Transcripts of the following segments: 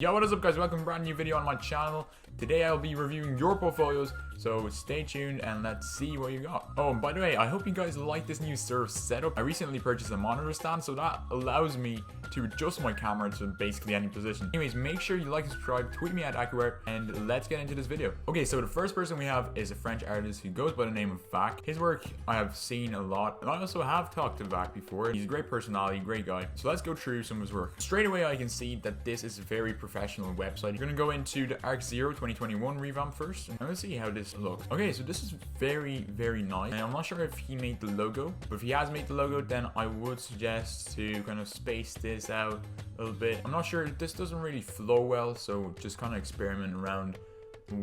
Yo, what is up guys? Welcome to a brand new video on my channel. Today I'll be reviewing your portfolios, so stay tuned and let's see what you got. Oh, and by the way, I hope you guys like this new serve setup. I recently purchased a monitor stand, so that allows me to adjust my camera to basically any position. Anyways, make sure you like and subscribe, tweet me at Adverts, and let's get into this video. Okay, so the first person we have is a French artist who goes by the name of Vac. His work I have seen a lot, and I also have talked to Vac before. He's a great personality, great guy. So let's go through some of his work. Straight away I can see that this is a very professional website. You're gonna go into the Arc Zero 2021 revamp first, and let's see how this looks. Okay, so this is very nice, and I'm not sure if he made the logo, but if he has made the logo, then I would suggest to kind of space this out a little bit. I'm not sure, this doesn't really flow well, so just kind of experiment around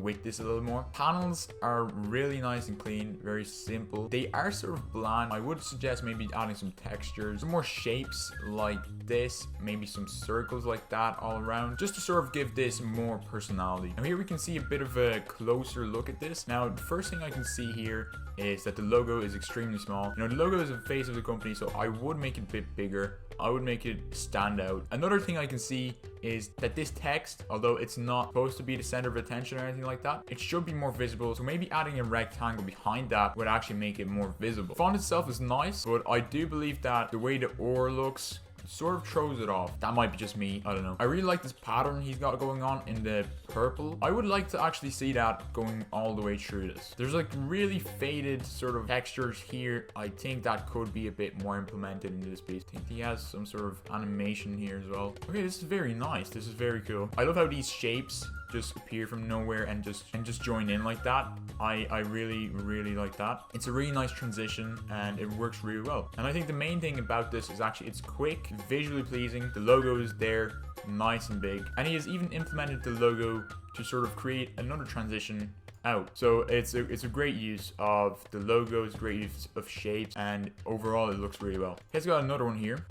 with this a little more. Panels are really nice and clean, very simple. They are sort of bland. I would suggest maybe adding some textures, some more shapes like this, maybe some circles like that all around, just to sort of give this more personality. Now here we can see a bit of a closer look at this. Now the first thing I can see here is that the logo is extremely small. You know, the logo is the face of the company, so I would make it a bit bigger. I would make it stand out. Another thing I can see is that this text, although it's not supposed to be the center of attention or anything like that, it should be more visible. So maybe adding a rectangle behind that would actually make it more visible. The font itself is nice, but I do believe that the way the or looks sort of throws it off. That might be just me, I don't know. I really like this pattern he's got going on in the purple. I would like to actually see that going all the way through this. There's like really faded sort of textures here. I think that could be a bit more implemented into this piece. I think he has some sort of animation here as well. Okay, this is very nice. This is very cool. I love how these shapes just appear from nowhere and just join in like that. I really like that. It's a really nice transition and it works really well. And I think the main thing about this is actually it's quick, visually pleasing. The logo is there, nice and big, and he has even implemented the logo to sort of create another transition out. So it's a great use of the logos, great use of shapes, and overall it looks really well. He's got another one here.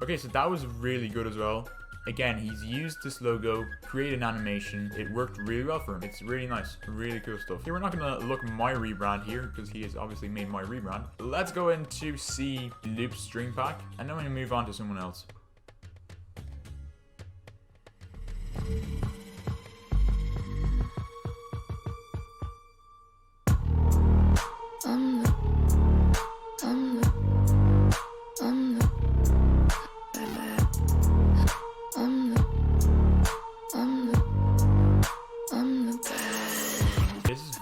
Okay, so that was really good as well. Again, he's used this logo, create an animation. It worked really well for him. It's really nice, really cool stuff. Here, we're not gonna look at my rebrand here because he has obviously made my rebrand. Let's go into see Loop String Pack, and then we're gonna move on to someone else.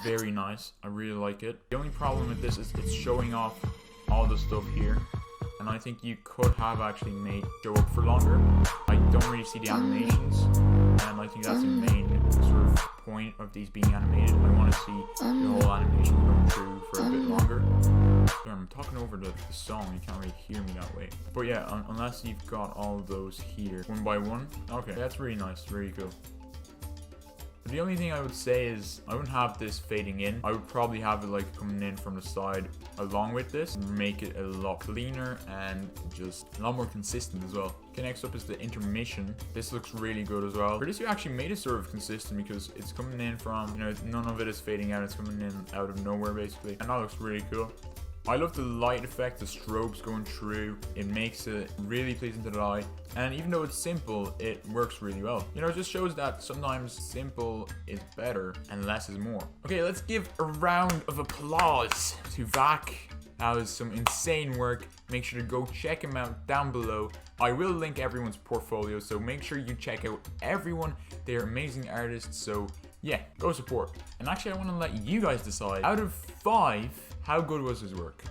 Very nice. I really like it. The only problem with this is it's showing off all the stuff here, and I think you could have actually made show up for longer. I don't really see the animations, and I think that's the main sort of point of these being animated. I want to see the whole animation going through for a bit longer. Sorry, I'm talking over the song, you can't really hear me that way. But yeah, unless you've got all of those here one by one. Okay, that's really nice, really cool. The only thing I would say is I wouldn't have this fading in. I would probably have it like coming in from the side along with this, make it a lot cleaner and just a lot more consistent as well. Okay, next up is the Intermission. This looks really good as well. For this, you actually made it sort of consistent because it's coming in from, you know, none of it is fading out. It's coming in out of nowhere basically, and that looks really cool. I love the light effect, the strobes going through. It makes it really pleasing to the eye. And even though it's simple, it works really well. You know, it just shows that sometimes simple is better and less is more. Okay, let's give a round of applause to Vac. That was some insane work. Make sure to go check him out down below. I will link everyone's portfolio, so make sure you check out everyone. They're amazing artists, so yeah, go support. And actually, I want to let you guys decide, out of 5, how good was his work?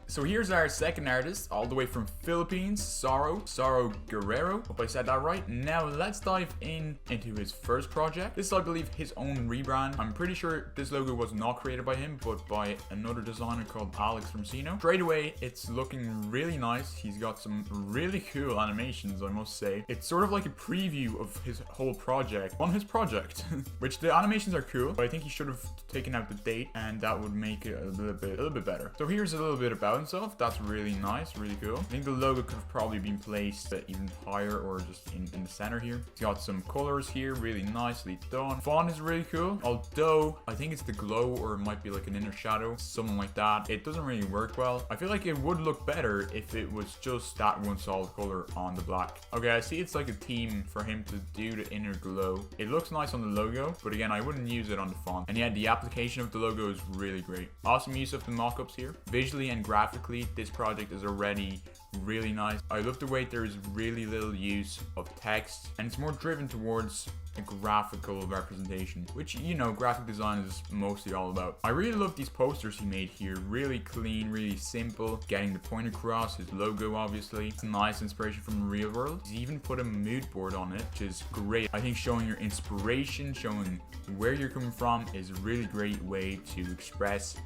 So here's our second artist, all the way from Philippines, Sorrow Guerrero. Hope I said that right. Now let's dive into his first project. This is, I believe, his own rebrand. I'm pretty sure this logo was not created by him, but by another designer called Alex from Sino. Straight away, it's looking really nice. He's got some really cool animations, I must say. It's sort of like a preview of his whole project on his project, which the animations are cool, but I think he should have taken out the date, and that would make it a little bit better. So here's a little bit about himself. That's really nice, really cool. I think the logo could have probably been placed even higher or just in the center here. It's got some colors here, really nicely done. Font is really cool, although I think it's the glow or it might be like an inner shadow, something like that. It doesn't really work well. I feel like it would look better if it was just that one solid color on the black. Okay, I see it's like a theme for him to do the inner glow. It looks nice on the logo, but again, I wouldn't use it on the font. And yeah, the application of the logo is really great. Awesome use of the mockups here. Visually and graphically, this project is already really nice. I love the way there is really little use of text, and it's more driven towards a graphical representation, which, you know, graphic design is mostly all about. I really love these posters he made here. Really clean, really simple, getting the point across, his logo obviously. It's a nice inspiration from the real world. He's even put a mood board on it, which is great. I think showing your inspiration, showing where you're coming from is a really great way to express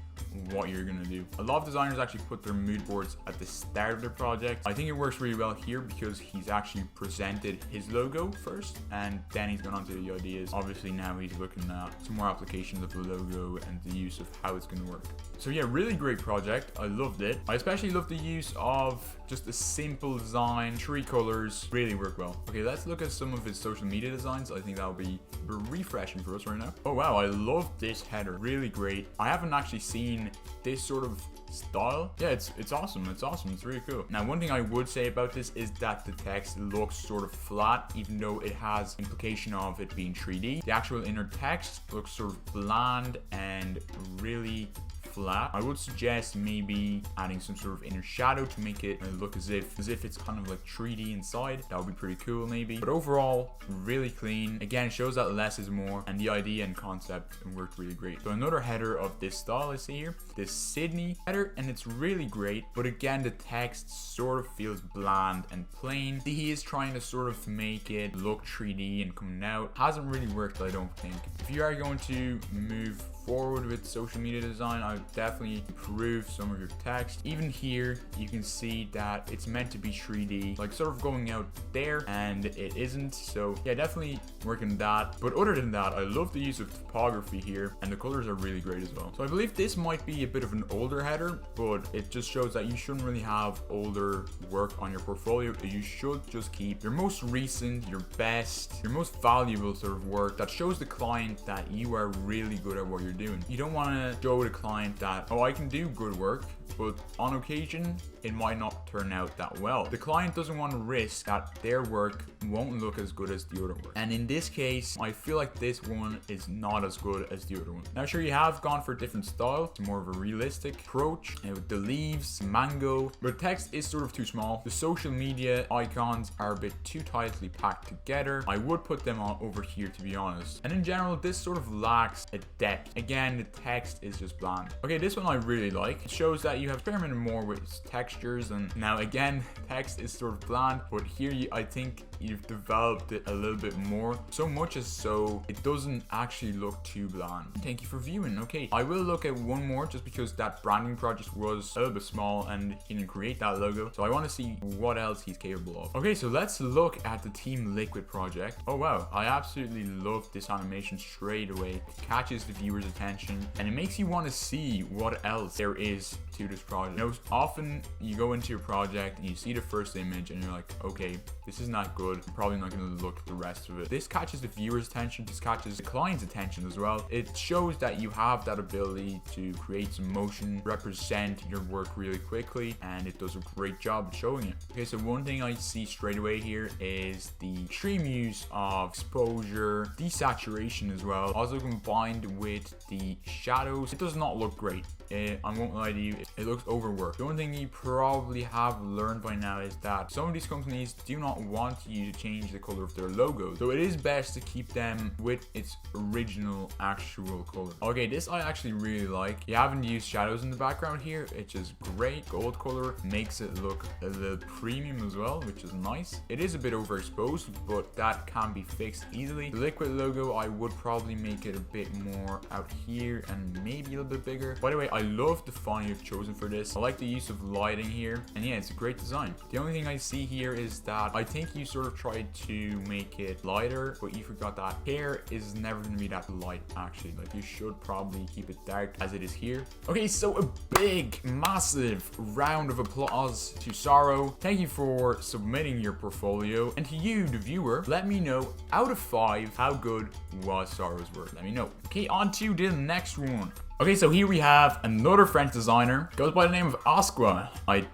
what you're gonna do. A lot of designers actually put their mood boards at the start of their project. I think it works really well here because he's actually presented his logo first and then he's gone on to the ideas. Obviously now he's looking at some more applications of the logo and the use of how it's gonna work. So yeah, really great project. I loved it. I especially love the use of just a simple design. 3 colors really work well. Okay, let's look at some of his social media designs. I think that'll be refreshing for us right now. Oh wow, I love this header. Really great. I haven't actually seen this sort of style. Yeah, it's awesome. It's awesome. It's really cool. Now, one thing I would say about this is that the text looks sort of flat, even though it has implication of it being 3D. The actual inner text looks sort of bland and really flat. I would suggest maybe adding some sort of inner shadow to make it look as if it's kind of like 3D inside. That would be pretty cool maybe. But overall, really clean. Again, it shows that less is more, and the idea and concept worked really great. So another header of this style I see here, this Sydney header, and it's really great. But again, the text sort of feels bland and plain. He is trying to sort of make it look 3D and coming out. Hasn't really worked, I don't think. If you are going to move forward with social media design, I would definitely improve some of your text. Even here, you can see that it's meant to be 3D, like sort of going out there, and it isn't. So yeah, definitely working on that. But other than that, I love the use of typography here, and the colors are really great as well. So I believe this might be a bit of an older header, but it just shows that you shouldn't really have older work on your portfolio. You should just keep your most recent, your best, your most valuable sort of work that shows the client that you are really good at what you're doing. You don't want to show the client that, oh, I can do good work, but on occasion it might not turn out that well. The client doesn't want to risk that their work won't look as good as the other work. And in this case, I feel like this one is not as good as the other one. Now sure, you have gone for a different style. It's more of a realistic approach with the leaves, mango, but text is sort of too small. The social media icons are a bit too tightly packed together. I would put them on over here, to be honest. And in general, this sort of lacks a depth. Again, the text is just bland. Okay, this one I really like. It shows that you have experimented more with textures, and now again, text is sort of bland, but here I think you've developed it a little bit more, so much as so it doesn't actually look too bland. Thank you for viewing. Okay, I will look at one more just because that branding project was a little bit small and he didn't create that logo, so I want to see what else he's capable of. Okay, so let's look at the Team Liquid project. Oh wow, I absolutely love this animation straight away. It catches the viewer's attention and it makes you want to see what else there is to this project. You know, often you go into your project and you see the first image and you're like, okay, this is not good. I'm probably not going to look at the rest of it. This catches the viewer's attention. This catches the client's attention as well. It shows that you have that ability to create some motion, represent your work really quickly, and it does a great job showing it. Okay, so one thing I see straight away here is the extreme use of exposure, desaturation as well, also combined with the shadows. It does not look great. I won't lie to you, it looks overworked. The one thing you probably have learned by now is that some of these companies do not want you to change the color of their logos, so it is best to keep them with its original actual color. Okay, this I actually really like. You haven't used shadows in the background here, which is great. Gold color makes it look a little premium as well, which is nice. It is a bit overexposed, but that can be fixed easily. The Liquid logo, I would probably make it a bit more out here and maybe a little bit bigger. By the way, I love the font you've chosen for this. I like the use of lighting here. And yeah, it's a great design. The only thing I see here is that I think you sort of tried to make it lighter, but you forgot that hair is never going to be that light, actually. Like, you should probably keep it dark as it is here. Okay, so a big, massive round of applause to Sorrow. Thank you for submitting your portfolio. And to you, the viewer, let me know out of 5 how good was Sorrow's work. Let me know. Okay, on to the next one. Okay, so here we have another French designer. Goes by the name of Asqua. I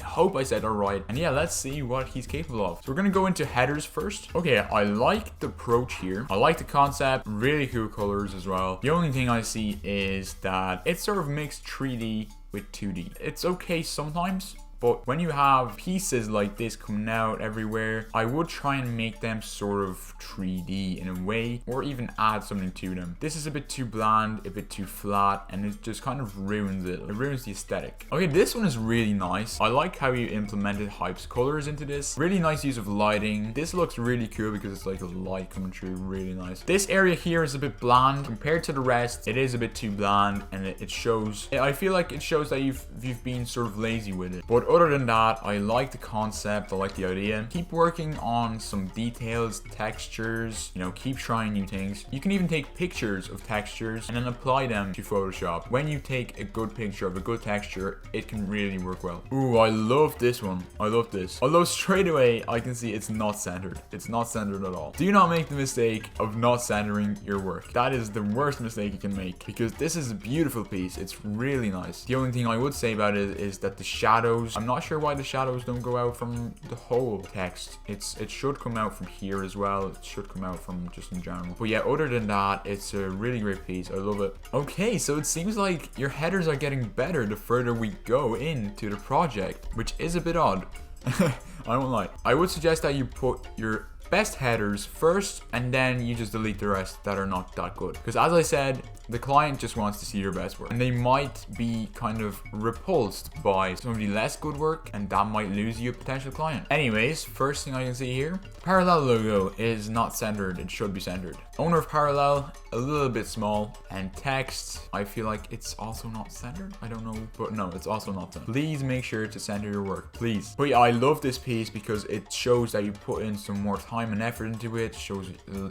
hope I said that right. And yeah, let's see what he's capable of. So we're gonna go into headers first. Okay, I like the approach here. I like the concept. Really cool colors as well. The only thing I see is that it sort of mixed 3D with 2D. It's okay sometimes. But when you have pieces like this coming out everywhere, I would try and make them sort of 3D in a way, or even add something to them. This is a bit too bland, a bit too flat, and it just kind of ruins it. It ruins the aesthetic. Okay, this one is really nice. I like how you implemented Hype's colors into this. Really nice use of lighting. This looks really cool because it's like a light coming through. Really nice. This area here is a bit bland compared to the rest. It is a bit too bland, and it shows. I feel like it shows that you've been sort of lazy with it. But other than that, I like the concept. I like the idea. Keep working on some details, textures, you know, keep trying new things. You can even take pictures of textures and then apply them to Photoshop. When you take a good picture of a good texture, it can really work well. Ooh, I love this one. I love this. Although straight away, I can see it's not centered. It's not centered at all. Do not make the mistake of not centering your work. That is the worst mistake you can make, because this is a beautiful piece. It's really nice. The only thing I would say about it is that the shadows, I'm not sure why the shadows don't go out from the whole text. It should come out from here as well. It should come out from just in general. But yeah, other than that, it's a really great piece. I love it. Okay, so it seems like your headers are getting better the further we go into the project, which is a bit odd. I won't lie. I would suggest that you put your best headers first, and then you just delete the rest that are not that good. Because as I said, the client just wants to see your best work, and they might be kind of repulsed by some of the less good work, and that might lose you a potential client. Anyways, first thing I can see here, Parallel logo is not centered. It should be centered. Owner of Parallel, a little bit small, and text, I feel like it's also not centered. I don't know, but no, it's also not centered. Please make sure to center your work, please. But yeah, I love this piece because it shows that you put in some more time and effort into it. It shows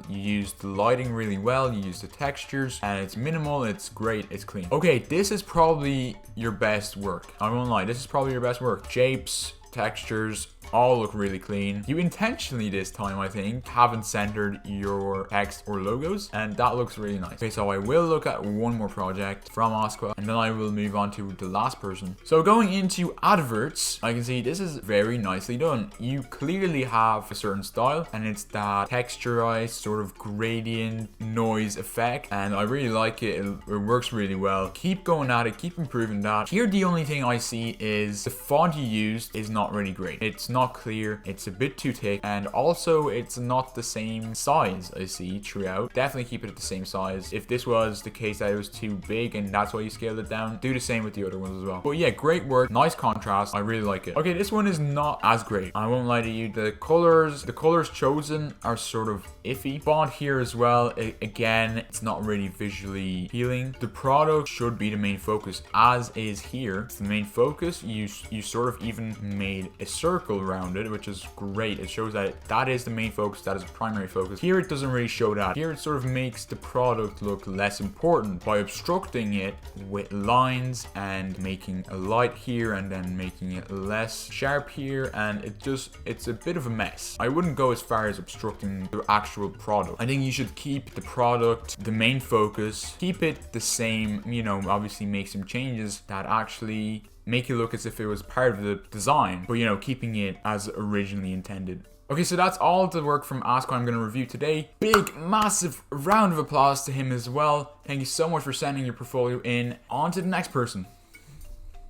you used the lighting really well, you used the textures, and it's minimal, it's great, it's clean. Okay, this is probably your best work. I won't lie, this is probably your best work. Shapes, textures, all look really clean. You intentionally this time, I think, haven't centered your text or logos, and that looks really nice. Okay, so I will look at one more project from Asqua, and then I will move on to the last person. So going into Adverts, I can see this is very nicely done. You clearly have a certain style, and it's that texturized sort of gradient noise effect, and I really like it. It works really well. Keep going at it, keep improving that. Here, the only thing I see is the font you used is not really great. It's not clear, it's a bit too thick, and also it's not the same size I see throughout. Definitely keep it at the same size. If this was the case that it was too big and that's why you scaled it down, do the same with the other ones as well. But yeah, great work, nice contrast, I really like it. Okay, this one is not as great, I won't lie to you. The colors chosen are sort of iffy. Font here as well, again, it's not really visually appealing. The product should be the main focus, as is here. It's the main focus. You sort of even made a circle around it, which is great. It shows that that is the main focus, that is a primary focus. Here it doesn't really show that. Here it sort of makes the product look less important by obstructing it with lines and making a light here and then making it less sharp here, and it's a bit of a mess. I wouldn't go as far as obstructing the actual product. I think you should keep the product the main focus, keep it the same, you know, obviously make some changes that actually make it look as if it was part of the design, but you know, keeping it as originally intended. Okay, so that's all the work from Asqua I'm going to review today. Big, massive round of applause to him as well. Thank you so much for sending your portfolio in. On to the next person.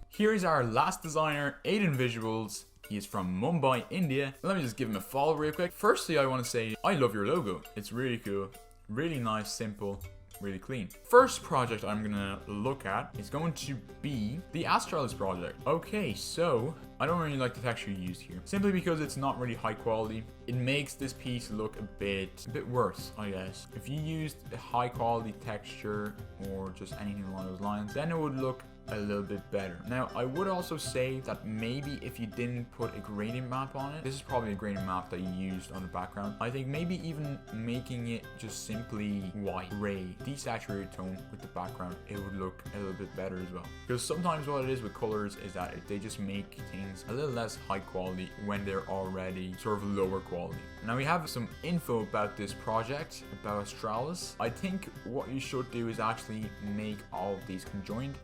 Here is our last designer, Aiden Visuals. He is from Mumbai, India. Let me just give him a follow real quick. Firstly, I want to say, I love your logo. It's really cool. Really nice, simple. really clean. First project I'm gonna look at is going to be the Astralis project. Okay, so I don't really like the texture used here, simply because it's not really high quality. It makes this piece look a bit worse, I guess. If you used a high quality texture or just anything along those lines, then it would look a little bit better. Now, I would also say that maybe if you didn't put a gradient map on it, this is probably a gradient map that you used on the background. I think maybe even making it just simply white, gray, desaturated tone with the background, it would look a little bit better as well. Because sometimes what it is with colors is that they just make things a little less high quality when they're already sort of lower quality. Now we have some info about this project, about Astralis. I think what you should do is actually make all of these conjoined,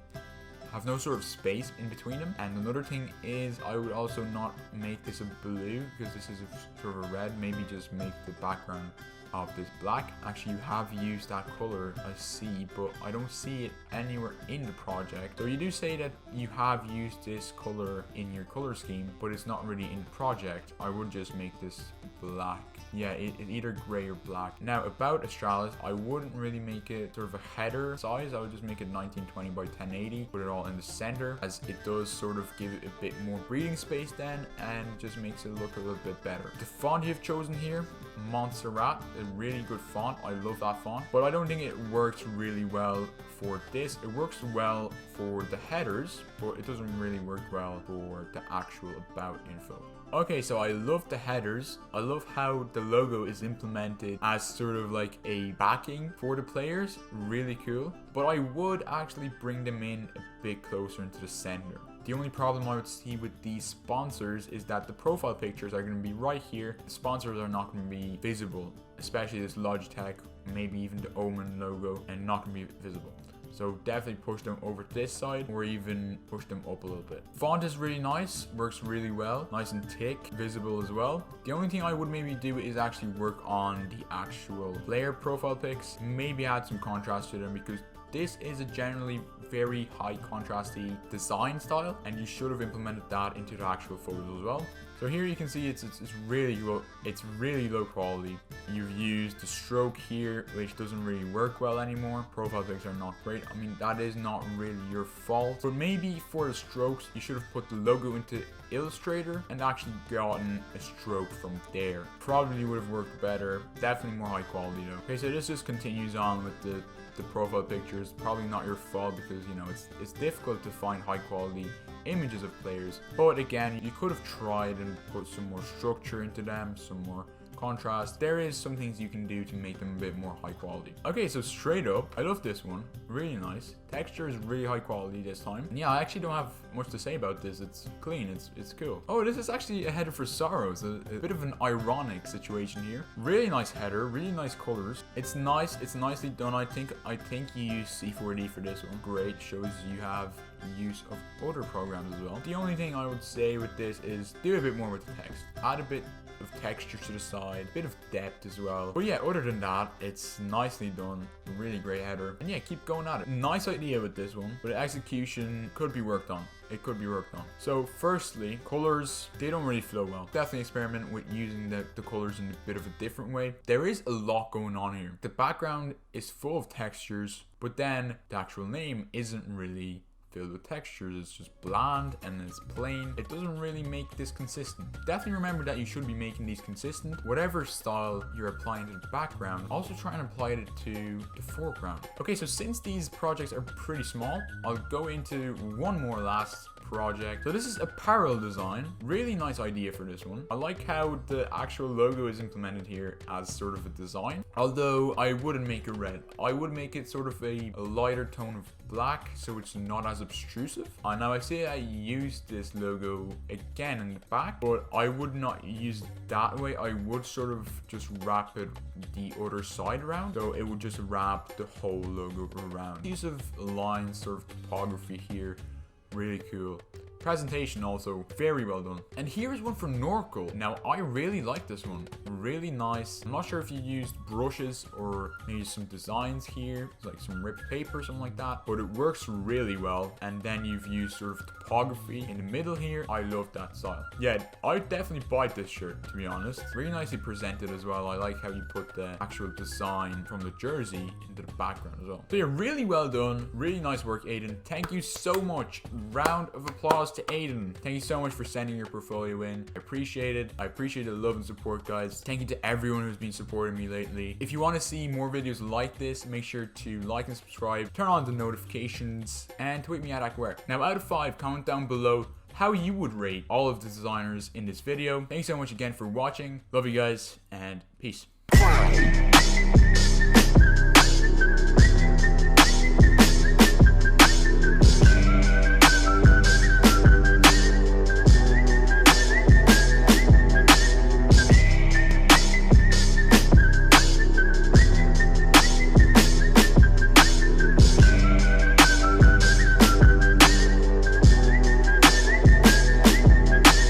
have no sort of space in between them. And another thing is I would also not make this a blue, because this is a sort of a red. Maybe just make the background of this black. Actually, you have used that color, I see, but I don't see it anywhere in the project. So you do say that you have used this color in your color scheme, but it's not really in the project. I would just make this black. Yeah, it either gray or black. Now about Astralis, I wouldn't really make it sort of a header size. I would just make it 1920 by 1080, put it all in the center, as it does sort of give it a bit more breathing space then, and just makes it look a little bit better. The font you've chosen here, Montserrat, a really good font. I love that font, but I don't think it works really well for this. It works well for the headers, but it doesn't really work well for the actual about info. Okay, so I love the headers. I love how the logo is implemented as sort of like a backing for the players. Really cool. But I would actually bring them in a bit closer into the center. The only problem I would see with these sponsors is that the profile pictures are going to be right here. The sponsors are not going to be visible, especially this Logitech, maybe even the Omen logo, and not going to be visible. So definitely push them over to this side, or even push them up a little bit. Font is really nice, works really well, nice and thick, visible as well. The only thing I would maybe do is actually work on the actual player profile pics, maybe add some contrast to them, because this is a generally very high contrasty design style, and you should have implemented that into the actual photos as well. So here you can see it's really low quality. You've used the stroke here, which doesn't really work well anymore. Profile pics are not great. I mean, that is not really your fault, but maybe for the strokes you should have put the logo into Illustrator and actually gotten a stroke from there. Probably would have worked better. Definitely more high quality though. Okay, so this just continues on with the profile pictures. Probably not your fault, because you know it's difficult to find high quality images of players, but again, you could have tried and put some more structure into them, some more contrast. There is some things you can do to make them a bit more high quality. Okay, so straight up, I love this one. Really nice. Texture is really high quality this time. And yeah, I actually don't have much to say about this. It's clean, it's cool. Oh, this is actually a header for Sorrows. A bit of an ironic situation here. Really nice header, really nice colors. It's nice, it's nicely done. I think you use C4D for this one. Great, shows you have use of other programs as well. The only thing I would say with this is do a bit more with the text. Add a bit of texture to the side, a bit of depth as well. But yeah, other than that, it's nicely done. Really great header. And yeah, keep going at it. Nice idea with this one, but execution could be worked on. It could be worked on. So firstly, colors, they don't really flow well. Definitely experiment with using the colors in a bit of a different way. There is a lot going on here. The background is full of textures, but then the actual name isn't really filled with textures. It's just bland and it's plain. It doesn't really make this consistent. Definitely remember that you should be making these consistent. Whatever style you're applying to the background, also try and apply it to the foreground. Okay, so since these projects are pretty small, I'll go into one more last project. So this is apparel design. Really nice idea for this one. I like how the actual logo is implemented here as sort of a design, although I wouldn't make it red. I would make it sort of a lighter tone of black, so it's not as obtrusive. Now I say I used this logo again in the back, but I would not use it that way. I would sort of just wrap it the other side around, so it would just wrap the whole logo around. Use of lines, sort of topography here, really cool. Presentation also very well done. And here's one from Norcal. Now I really like this one, really nice. I'm not sure if you used brushes or maybe some designs here, like some ripped paper, something like that, but it works really well. And then you've used sort of topography in the middle here. I love that style. Yeah, I'd definitely buy this shirt, to be honest. Really nicely presented as well. I like how you put the actual design from the jersey into the background as well. So yeah, really well done. Really nice work, Aiden. Thank you so much. Round of applause to Aiden. Thank you so much for sending your portfolio in. I appreciate it. I appreciate the love and support, guys. Thank you to everyone who's been supporting me lately. If you want to see more videos like this, make sure to like and subscribe, turn on the notifications, and tweet me at Aquare. Now, out of 5, comment down below how you would rate all of the designers in this video. Thanks so much again for watching. Love you guys, and peace.